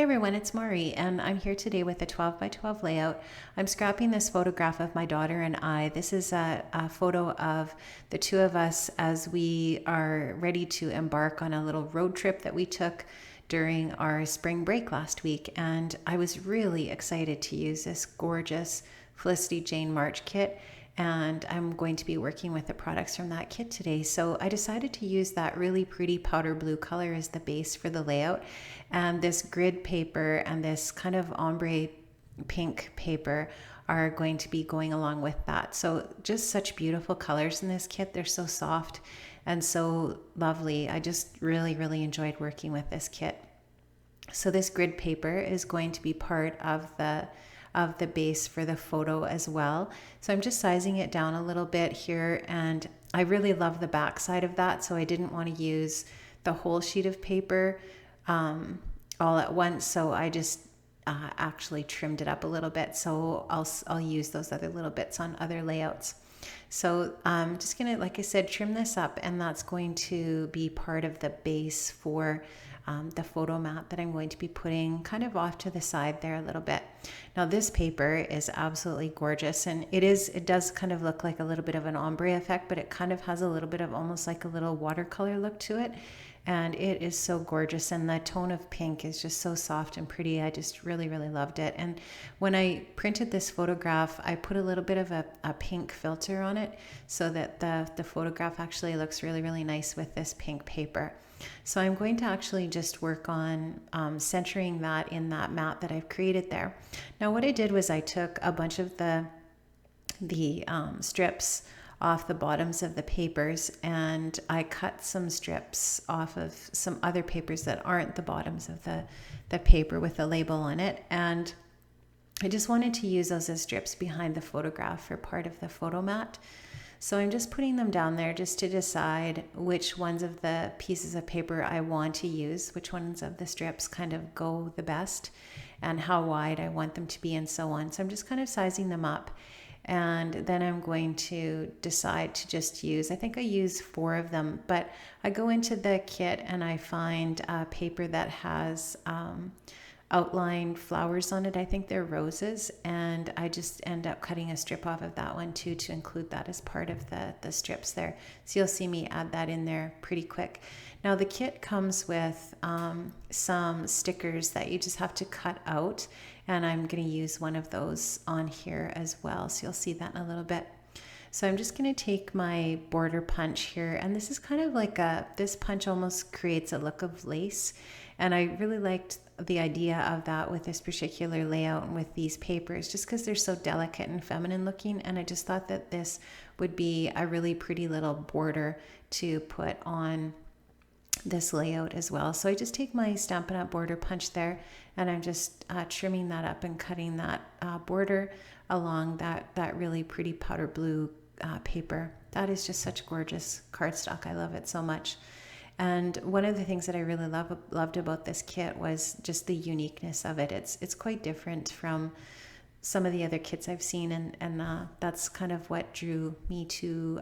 everyone, it's Mari, and I'm here today with a 12 by 12 layout. I'm scrapping this photograph of my daughter and I. This is a photo of the two of us as we are ready to embark on a little road trip that we took during our spring break last week. And I was really excited to use this gorgeous Felicity Jane March kit, and I'm going to be working with the products from that kit today. So I decided to use that really pretty powder blue color as the base for the layout, and this grid paper and this kind of ombre pink paper are going to be going along with that. So just such beautiful colors in this kit. They're so soft and so lovely. I just really enjoyed working with this kit. So this grid paper is going to be part of the base for the photo as well. So I'm just sizing it down a little bit here, and I really love the back side of that, so I didn't want to use the whole sheet of paper all at once, so I just actually trimmed it up a little bit. So I'll use those other little bits on other layouts. So I'm just gonna, like I said, trim this up, and that's going to be part of the base for the photo mat that I'm going to be putting kind of off to the side there a little bit. Now this paper is absolutely gorgeous, and it does kind of look like a little bit of an ombre effect, but it kind of has a little bit of almost like a little watercolor look to it. And it is so gorgeous, and the tone of pink is just so soft and pretty. I just really loved it. And when I printed this photograph, I put a little bit of a pink filter on it so that the photograph actually looks really nice with this pink paper. So I'm going to actually just work on centering that in that mat that I've created there. Now what I did was I took a bunch of the strips off the bottoms of the papers, and I cut some strips off of some other papers that aren't the bottoms of the paper with the label on it, and I just wanted to use those as strips behind the photograph for part of the photo mat. So I'm just putting them down there just to decide which ones of the pieces of paper I want to use, which ones of the strips kind of go the best, and how wide I want them to be, and so on. So I'm just kind of sizing them up. And then I'm going to decide to just use, I think I use 4 of them, but I go into the kit and I find a paper that has outlined flowers on it. I think they're roses, and I just end up cutting a strip off of that one too to include that as part of the strips there. So you'll see me add that in there pretty quick. Now the kit comes with some stickers that you just have to cut out, and I'm going to use one of those on here as well. So you'll see that in a little bit. So I'm just going to take my border punch here, and this is kind of like this punch almost creates a look of lace, and I really liked the idea of that with this particular layout and with these papers, just because they're so delicate and feminine looking, and I just thought that this would be a really pretty little border to put on this layout as well. So I just take my Stampin' Up! Border punch there, and I'm just trimming that up and cutting that border along that really pretty powder blue paper. That is just such gorgeous cardstock. I love it so much. And one of the things that I really loved about this kit was just the uniqueness of it. It's quite different from some of the other kits I've seen, and that's kind of what drew me to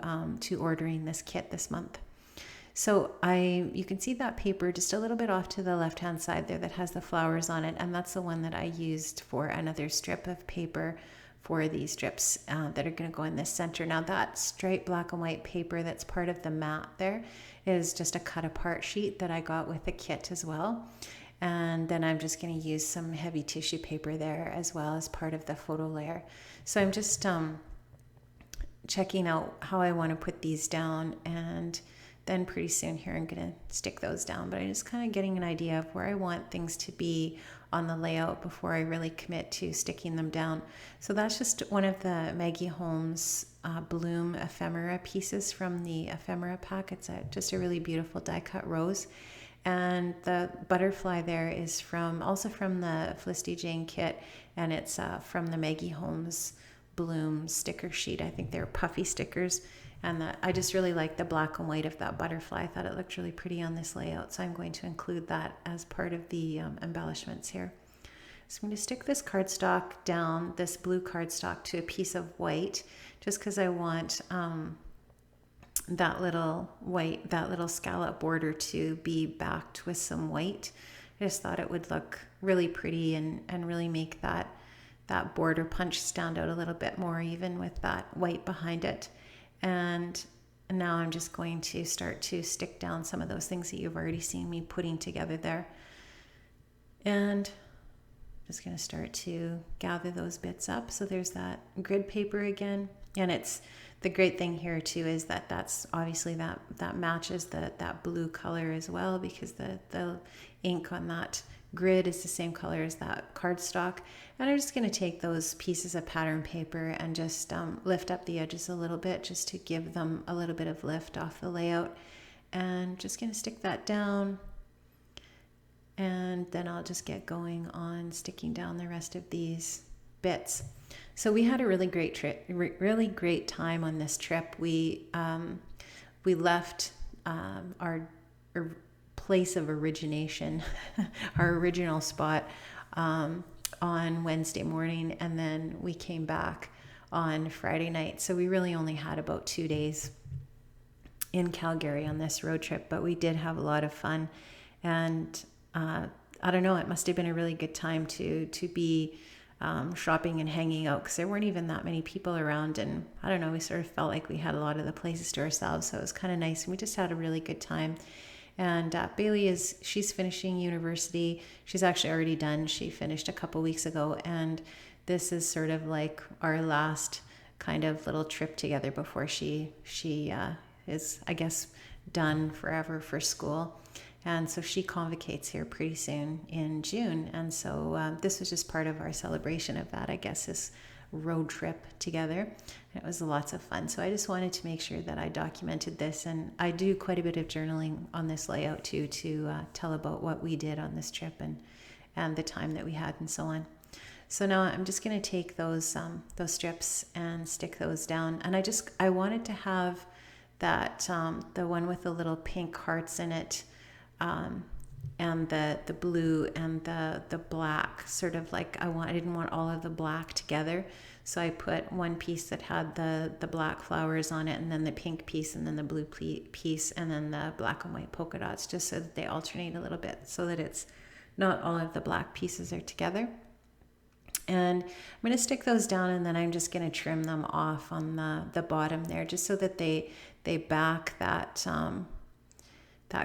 ordering this kit this month. So you can see that paper just a little bit off to the left-hand side there that has the flowers on it, and that's the one that I used for another strip of paper for these strips that are going to go in this center. Now that striped black and white paper that's part of the mat there is just a cut apart sheet that I got with the kit as well. And then I'm just going to use some heavy tissue paper there as well as part of the photo layer. So I'm just checking out how I want to put these down, and then pretty soon here I'm going to stick those down. But I'm just kind of getting an idea of where I want things to be on the layout before I really commit to sticking them down. So that's just one of the Maggie Holmes Bloom ephemera pieces from the ephemera pack. It's just a really beautiful die cut rose. And the butterfly there is also from the Felicity Jane kit, and it's from the Maggie Holmes Bloom sticker sheet. I think they're puffy stickers. And I just really like the black and white of that butterfly. I thought it looked really pretty on this layout, so I'm going to include that as part of the embellishments here. So I'm going to stick this cardstock down, this blue cardstock, to a piece of white, just because I want that little scallop border to be backed with some white I just thought it would look really pretty and really make that border punch stand out a little bit more, even with that white behind it. And now I'm just going to start to stick down some of those things that you've already seen me putting together there. And just going to start to gather those bits up. So there's that grid paper again. And it's the great thing here too is that that's obviously that matches that blue color as well, because the ink on that grid is the same color as that cardstock. And I'm just going to take those pieces of pattern paper and just lift up the edges a little bit, just to give them a little bit of lift off the layout. And just going to stick that down. And then I'll just get going on sticking down the rest of these bits. So we had a really great trip, really great time on this trip. We left our place of origination, our original spot, on Wednesday morning, and then we came back on Friday night. So we really only had about 2 days in Calgary on this road trip, but we did have a lot of fun. And I don't know, it must have been a really good time to be shopping and hanging out, because there weren't even that many people around. And I don't know, we sort of felt like we had a lot of the places to ourselves. So it was kind of nice. And we just had a really good time. And Bailey she's finishing university. She's actually already done. She finished a couple weeks ago. And this is sort of like our last kind of little trip together before she is, I guess, done forever for school. And so she convocates here pretty soon in June. And so this was just part of our celebration of that, I guess, this road trip together. And it was lots of fun. So I just wanted to make sure that I documented this. And I do quite a bit of journaling on this layout too, to tell about what we did on this trip and the time that we had and so on. So now I'm just going to take those strips and stick those down. And I wanted to have that, the one with the little pink hearts in it, and the blue and the black, sort of like I didn't want all of the black together. So I put one piece that had the black flowers on it, and then the pink piece, and then the blue piece, and then the black and white polka dots, just so that they alternate a little bit, so that it's not all of the black pieces are together. And I'm going to stick those down, and then I'm just going to trim them off on the bottom there, just so that they back that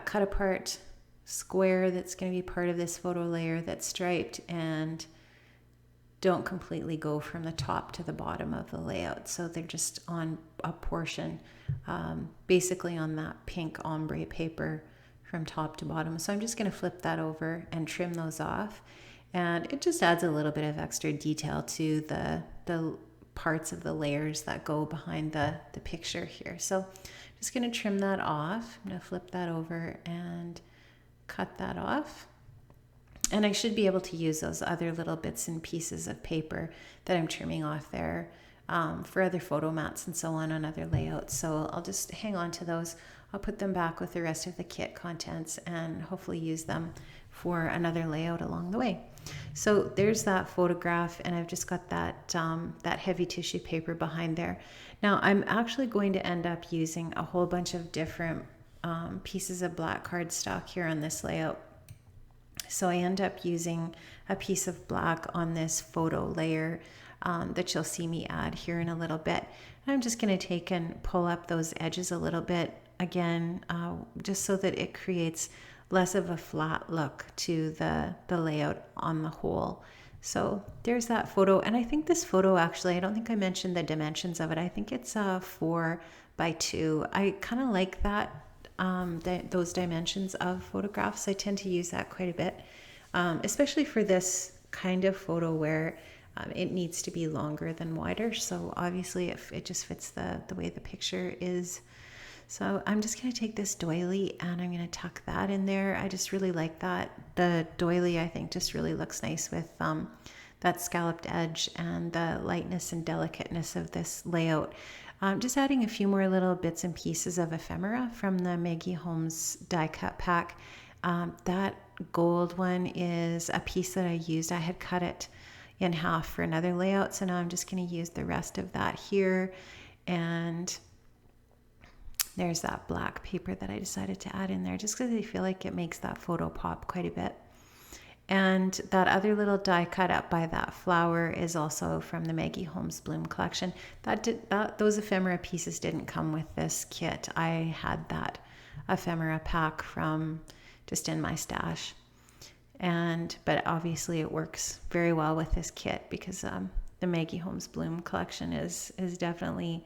cut apart square that's going to be part of this photo layer that's striped, and don't completely go from the top to the bottom of the layout. So they're just on a portion, basically on that pink ombre paper from top to bottom. So I'm just going to flip that over and trim those off. And it just adds a little bit of extra detail to the parts of the layers that go behind the picture here. So I'm just going to trim that off. I'm going to flip that over and cut that off. And I should be able to use those other little bits and pieces of paper that I'm trimming off there for other photo mats and so on other layouts. So I'll just hang on to those. I'll put them back with the rest of the kit contents and hopefully use them for another layout along the way. So there's that photograph, and I've just got that heavy tissue paper behind there. Now I'm actually going to end up using a whole bunch of different pieces of black cardstock here on this layout. So I end up using a piece of black on this photo layer that you'll see me add here in a little bit. And I'm just going to take and pull up those edges a little bit again, just so that it creates less of a flat look to the layout on the whole. So there's that photo. And I think this photo, actually, I don't think I mentioned the dimensions of it. I think it's 4 by 2. I kind of like that. Those dimensions of photographs. I tend to use that quite a bit, especially for this kind of photo where it needs to be longer than wider. So obviously it just fits the way the picture is. So I'm just going to take this doily and I'm going to tuck that in there. I just really like that. The doily, I think, just really looks nice with that scalloped edge and the lightness and delicateness of this layout. Just adding a few more little bits and pieces of ephemera from the Maggie Holmes die cut pack. That gold one is a piece that I used. I had cut it in half for another layout, so now I'm just going to use the rest of that here. And there's that black paper that I decided to add in there just because I feel like it makes that photo pop quite a bit. And that other little die cut up by that flower is also from the Maggie Holmes Bloom collection. Those ephemera pieces didn't come with this kit. I had that ephemera pack from just in my stash. But obviously it works very well with this kit because the Maggie Holmes Bloom collection is definitely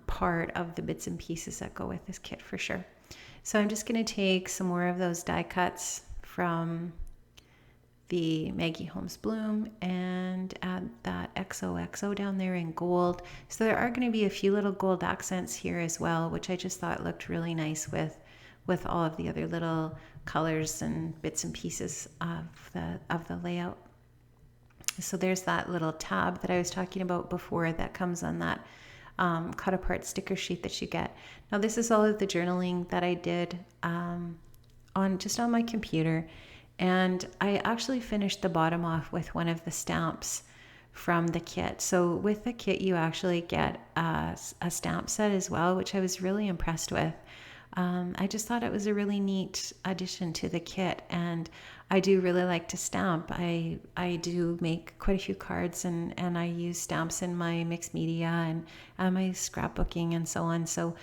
part of the bits and pieces that go with this kit for sure. So I'm just going to take some more of those die cuts from the Maggie Holmes Bloom and add that XOXO down there in gold. So there are going to be a few little gold accents here as well, which I just thought looked really nice with all of the other little colors and bits and pieces of the layout. So there's that little tab that I was talking about before that comes on that cut apart sticker sheet that you get. Now this is all of the journaling that I did on my computer, and I actually finished the bottom off with one of the stamps from the kit. So with the kit you actually get a stamp set as well, which I was really impressed with. I just thought it was a really neat addition to the kit, and I do really like to stamp. I do make quite a few cards, and I use stamps in my mixed media and my scrapbooking and so on. So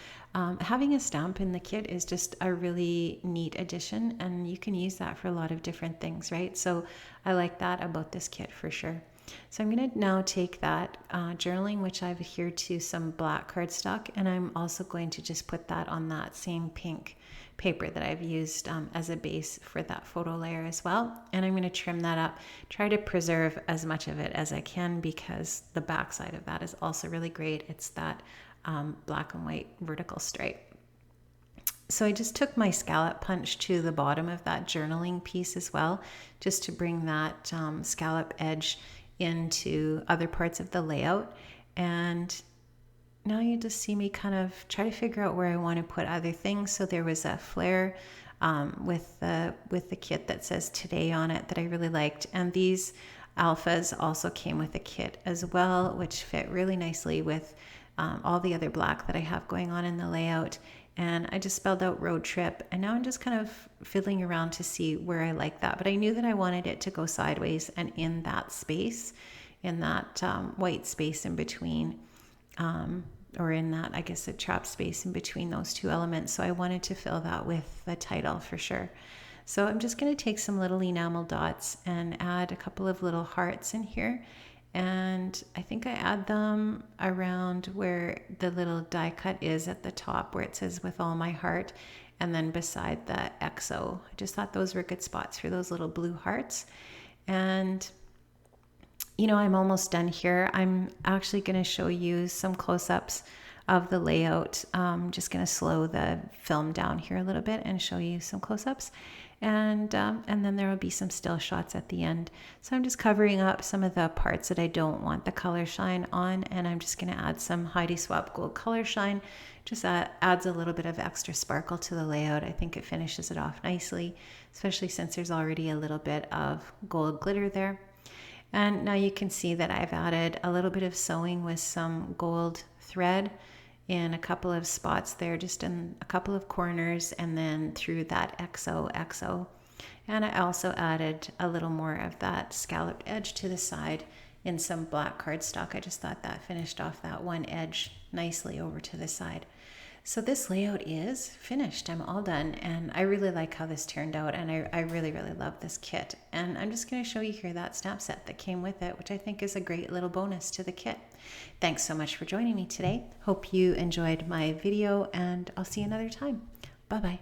having a stamp in the kit is just a really neat addition, and you can use that for a lot of different things, right? So I like that about this kit for sure. So I'm going to now take that journaling, which I've adhered to some black cardstock, and I'm also going to just put that on that same pink paper that I've used as a base for that photo layer as well. And I'm going to trim that up, try to preserve as much of it as I can, because the back side of that is also really great. It's that black and white vertical stripe. So I just took my scallop punch to the bottom of that journaling piece as well, just to bring that scallop edge into other parts of the layout. And now you just see me kind of try to figure out where I want to put other things. So there was a flare with the kit that says today on it that I really liked, and these alphas also came with a kit as well, which fit really nicely with all the other black that I have going on in the layout. And I just spelled out road trip, and now I'm just kind of fiddling around to see where I like that. But I knew that I wanted it to go sideways and in that space, in that white space in between, or in that, I guess, a trap space in between those two elements. So I wanted to fill that with the title for sure. So I'm just going to take some little enamel dots and add a couple of little hearts in here. And I think I add them around where the little die cut is at the top, where it says with all my heart, and then beside the XO. I just thought those were good spots for those little blue hearts. And I'm almost done here. I'm actually going to show you some close-ups of the layout. I'm just going to slow the film down here a little bit and show you some close-ups. And then there will be some still shots at the end. So I'm just covering up some of the parts that I don't want the color shine on, and I'm just going to add some Heidi Swapp Gold Color Shine. Just adds a little bit of extra sparkle to the layout. I think it finishes it off nicely, especially since there's already a little bit of gold glitter there. And now you can see that I've added a little bit of sewing with some gold thread in a couple of spots there, just in a couple of corners, and then through that XOXO. And I also added a little more of that scalloped edge to the side in some black cardstock. I just thought that finished off that one edge nicely over to the side. So this layout is finished. I'm all done, and I really like how this turned out, and I really, really love this kit. And I'm just going to show you here that stamp set that came with it, which I think is a great little bonus to the kit. Thanks so much for joining me today. Hope you enjoyed my video, and I'll see you another time. Bye-bye.